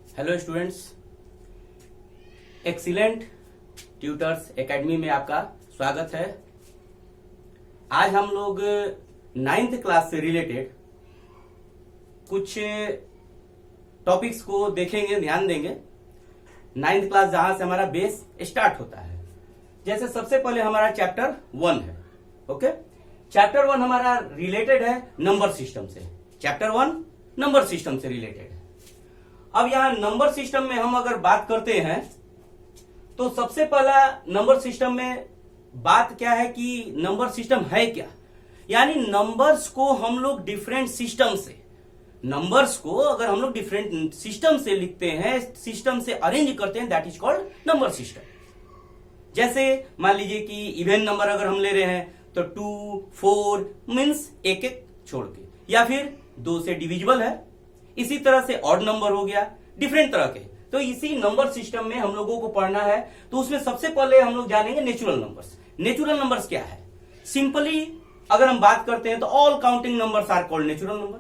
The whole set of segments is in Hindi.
Hello students, excellent tutors academy में आपका स्वागत है। आज हम लोग 9th क्लास से रिलेटेड कुछ टॉपिक्स को देखेंगे, ध्यान देंगे। 9th क्लास जहां से हमारा बेस स्टार्ट होता है। जैसे सबसे पहले हमारा चैप्टर 1 है। ओके, चैप्टर 1 हमारा रिलेटेड है नंबर सिस्टम से। चैप्टर 1 नंबर सिस्टम से रिलेटेड है। अब यहां नंबर सिस्टम में हम अगर बात करते हैं तो सबसे पहला नंबर सिस्टम में बात क्या है कि नंबर सिस्टम है क्या, यानी नंबर्स को हम लोग डिफरेंट सिस्टम से, नंबर्स को अगर हम लोग डिफरेंट सिस्टम से लिखते हैं, सिस्टम से अरेंज करते हैं, that is called number system. जैसे मान लीजिए कि इवन नंबर अगर हम ले रहे हैं तो 2, 4 मीन्स एक एक छोड़ के, या फिर 2 से डिविजिबल है। इसी तरह से ऑड नंबर हो गया, डिफरेंट तरह के। तो इसी नंबर सिस्टम में हम लोगों को पढ़ना है, तो उसमें सबसे पहले हम लोग जानेंगे नेचुरल नंबर्स। नेचुरल नंबर्स क्या है? सिंपली अगर हम बात करते हैं तो all counting numbers are called natural number.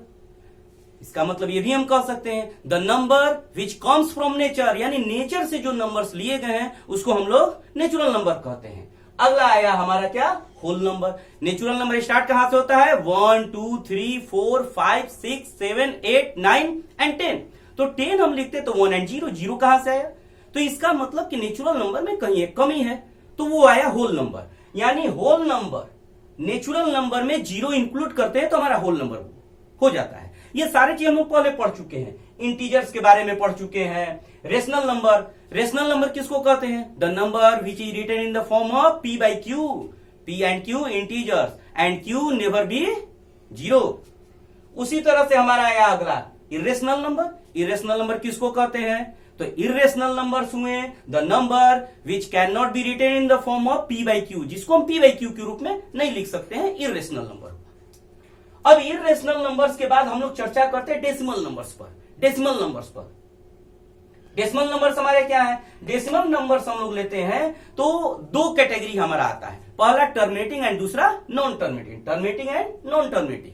इसका मतलब ये भी हम कह सकते हैं the number which comes from nature, यानी नेचर से जो नंबर्स लिए गए हैं उसको हम लोग नेचुरल नंबर कहते हैं। अगला आया हमारा क्या? Whole number. Natural number start कहां से होता है? 1, 2, 3, 4, 5, 6, 7, 8, 9 एंड 10। तो 10 हम लिखते तो 1 एंड 0, 0 कहां से आया? तो इसका मतलब कि नेचुरल नंबर में कहीं एक कमी है, तो वो आया होल नंबर। यानी होल नंबर नेचुरल नंबर में 0 इंक्लूड करते हैं तो हमारा होल नंबर हो जाता है। ये सारे चीज हम लोग पहले पढ़ चुके हैं। इंटीजर्स के बारे में पढ़ चुके हैं। रेशनल नंबर, रेशनल नंबर किसको कहते हैं? The number which is written in the form of p by q, p and q integers and q never be 0। उसी तरह से हमारा आया अगला इरेशनल नंबर। इरेशनल नंबर किसको कहते हैं? तो इरेशनल नंबर्स हुए the number which can not be written in the form of p by q, जिसको हम p by q के रूप में नहीं लिख सकते हैं, इरेशनल नंबर। अब इरेशनल नंबर्स के बाद हम लोग चर्चा करते हैं डेसिमल नंबर्स पर। डेसिमल नंबर्स पर, डेसिमल नंबर्स हमारे क्या है? डेसिमल नंबर्स हम लोग लेते हैं तो 2 कैटेगरी हमारा आता है, पहला टर्मिनेटिंग एंड दूसरा non terminating. Terminating and non terminating.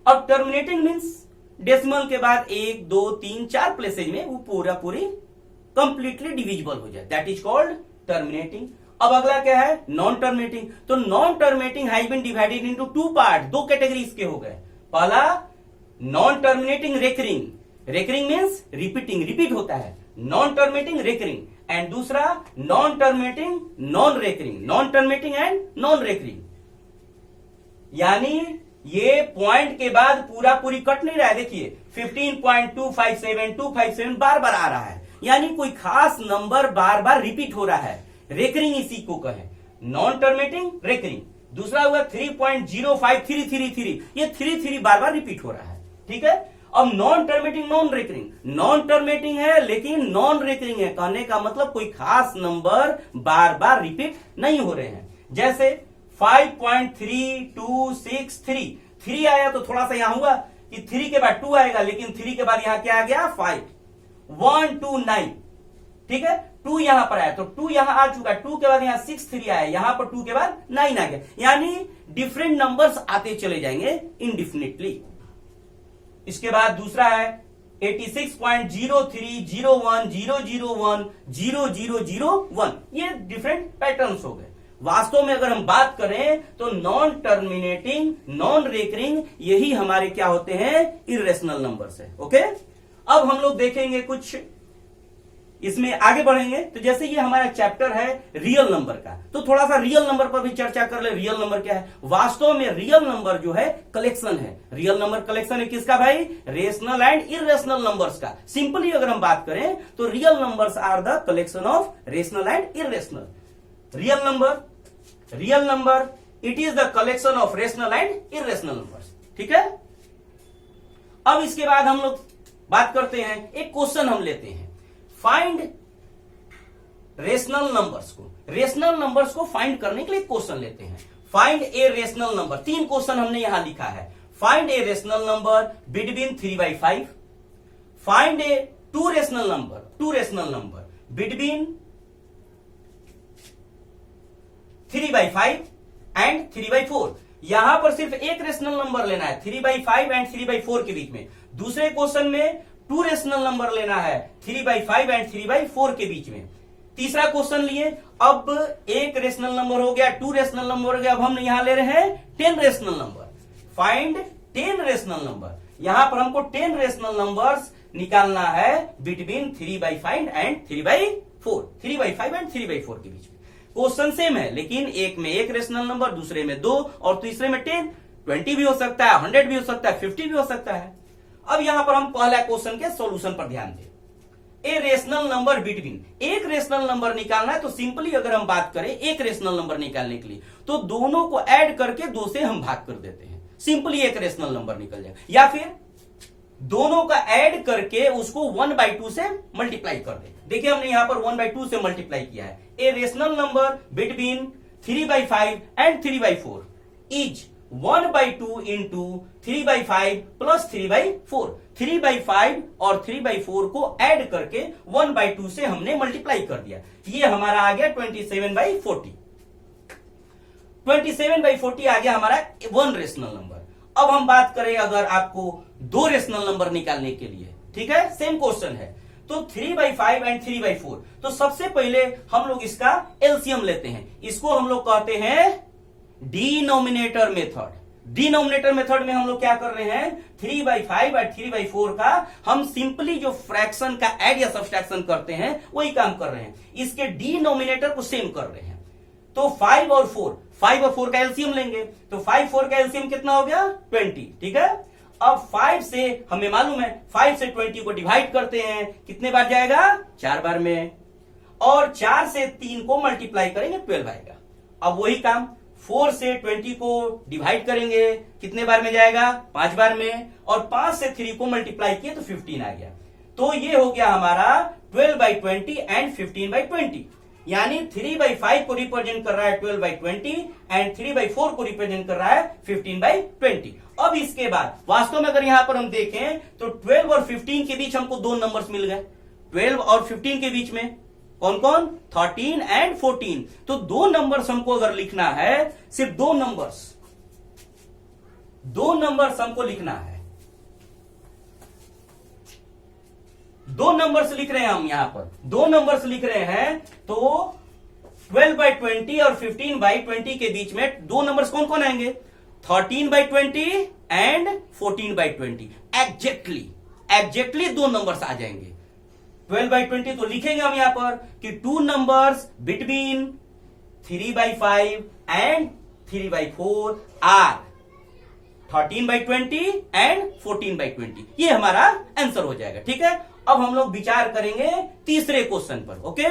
अब टर्मिनेटिंग मीन्स डेसिमल के बाद 1, 2, 3, 4 प्लेसेज में वो पूरी कंप्लीटली डिविजिबल हो जाए, दैट इज कॉल्ड टर्मिनेटिंग। अब अगला क्या है? Non terminating. तो non terminating has been divided into 2 part. 2 categories के हो गए। पहला non terminating recurring. Recurring means repeating, repeat होता है। Non terminating recurring. एंड दूसरा non terminating non recurring. Non terminating and non recurring, यानी ये पॉइंट के बाद पूरी कट नहीं रहा है। देखिए 15.257 257 बार बार आ रहा है, यानी कोई खास नंबर बार बार रिपीट हो रहा है। रेकरिंग इसी को कहें, नॉन टर्मिनेटिंग रेकरिंग। दूसरा हुआ 3.05333, ये 3 बार बार रिपीट हो रहा है। ठीक है। अब non terminating non recurring. Non terminating है लेकिन नॉन रेकरिंग है, कहने का मतलब कोई खास नंबर बार बार रिपीट नहीं हो रहे हैं। जैसे 5.3263, 3 आया तो थोड़ा सा यहां हुआ कि 3 के बाद 2 आएगा, लेकिन 3 के बाद यहां क्या आ गया? 5। 129, ठीक है। 2 यहां पर आया तो 2 यहां आ चुका है। 2 के बाद यहां 6, 3 आया, यहां पर 2 के बाद 9 आ गया। यानी डिफरेंट नंबर्स आते चले जाएंगे इनडिफिनिटली। इसके बाद दूसरा है 86.030100100001, ये डिफरेंट पैटर्न्स हो गए। वास्तव में अगर हम बात करें तो नॉन टर्मिनेटिंग नॉन रेकरिंग यही हमारे क्या होते हैं? इरेशनल नंबर्स है। ओके। अब हम लोग देखेंगे कुछ, इसमें आगे बढ़ेंगे। तो जैसे ये हमारा चैप्टर है रियल नंबर का, तो थोड़ा सा रियल नंबर पर भी चर्चा कर ले। रियल नंबर क्या है? वास्तव में रियल नंबर जो है कलेक्शन है। रियल नंबर कलेक्शन है किसका भाई? रेशनल एंड इरेशनल नंबर्स का। सिंपली अगर हम बात करें तो real numbers are the collection of rational and irrational. Real number it is the collection of rational and irrational numbers. ठीक है। अब इसके बाद हम लोग बात करते हैं, एक क्वेश्चन हम लेते हैं, फाइंड रेशनल नंबर्स को। रेशनल नंबर्स को फाइंड करने के लिए क्वेश्चन लेते हैं। Find a rational number. 3 question हमने यहां लिखा है। Find a rational number between 3/5। Find A 2 rational number between 3/5 and 3/4। यहां पर सिर्फ एक रेशनल नंबर लेना है 3/5 एंड 3/4 के बीच में। दूसरे क्वेश्चन में टू रेशनल नंबर लेना है 3/5 एंड 3/4 के बीच में। तीसरा क्वेश्चन लिए, अब एक रेशनल नंबर हो गया, टू रेशनल नंबर हो गया, अब हम यहां ले रहे हैं 10 rational number. Find 10 rational number. यहां पर हमको 10 रेशनल नंबर्स निकालना है बिटवीन 3/5 एंड 3/4, 3/5 एंड 3/4 के बीच में। क्वेश्चन सेम है, लेकिन एक में एक रेशनल नंबर, दूसरे में 2 और तीसरे में 10। 20 भी हो सकता है, 100 भी हो सकता है, 50 भी हो सकता है। अब यहां पर हम पहला क्वेश्चन के सॉल्यूशन पर ध्यान दें। ए रेशनल नंबर बिटवीन, एक रेशनल नंबर निकालना है तो सिंपली अगर हम बात करें एक रेशनल नंबर निकालने के लिए तो दोनों को ऐड करके 2 से हम भाग कर देते हैं, सिंपली एक रेशनल नंबर निकल जाए। या फिर दोनों का ऐड करके उसको 1/2 से मल्टीप्लाई कर दे। देखिए हमने यहां पर 1/2 से मल्टीप्लाई किया है। A rational number between 3/5 and 3/4 is 1/2 into 3/5 plus 3/4। 3/5 और 3/4 को ऐड करके 1/2 से हमने मल्टीप्लाई कर दिया। ये हमारा आ गया 27/40। 27/40 आ गया हमारा वन रेशनल नंबर। अब हम बात करें अगर आपको 2 रेशनल नंबर निकालने के लिए, ठीक है, सेम क्वेश्चन है, तो 3/5 एंड 3/4। तो सबसे पहले हम लोग इसका एलसीएम लेते हैं। इसको हम लोग कहते हैं डिनोमिनेटर मेथड। डिनोमिनेटर मेथड में हम लोग क्या कर रहे हैं, 3/5 और 3/4 का हम सिंपली जो फ्रैक्शन का ऐड या सब्सट्रैक्शन करते हैं वही काम कर रहे हैं। इसके डिनोमिनेटर को सेम कर रहे हैं। तो 5 और 4 का एलसीएम लेंगे तो 5 4 का एलसीएम कितना हो गया 20, ठीक है। अब 5 से हमें मालूम है 5 से 20 को डिवाइड करते हैं, कितने बार जाएगा 4 बार में, और 4 से 3 को मल्टीप्लाई करेंगे 12 आएगा। अब वही काम 4 से 20 को डिवाइड करेंगे, कितने बार में जाएगा 5 बार में, और 5 से 3 को मल्टीप्लाई किए तो 15 आ गया। तो ये हो गया हमारा 12/20 एंड 15/20, यानी 3/5 को रिप्रेजेंट कर रहा है 12/20 एंड 3/4 को रिप्रेजेंट कर रहा है 15/20। अब इसके बाद वास्तव में अगर यहां पर हम देखें तो 12 और 15 के बीच हमको 2 नंबर्स मिल गए। 12 और 15 के बीच में कौन कौन, 13 एंड 14। तो 2 नंबर्स हमको अगर लिखना है, सिर्फ 2 नंबर्स हमको लिखना है। 2 नंबर्स लिख रहे हैं हम, यहां पर 2 नंबर्स लिख रहे हैं। तो 12/20 और 15/20 के बीच में 2 नंबर्स कौन कौन आएंगे, 13/20 एंड 14/20। एग्जैक्टली 2 नंबर्स आ जाएंगे। 12/20 तो लिखेंगे हम यहां पर कि 2 numbers between 3/5 and 3/4 are 13/20 and 14/20। ये हमारा आंसर हो जाएगा, ठीक है। अब हम लोग विचार करेंगे तीसरे क्वेश्चन पर, ओके।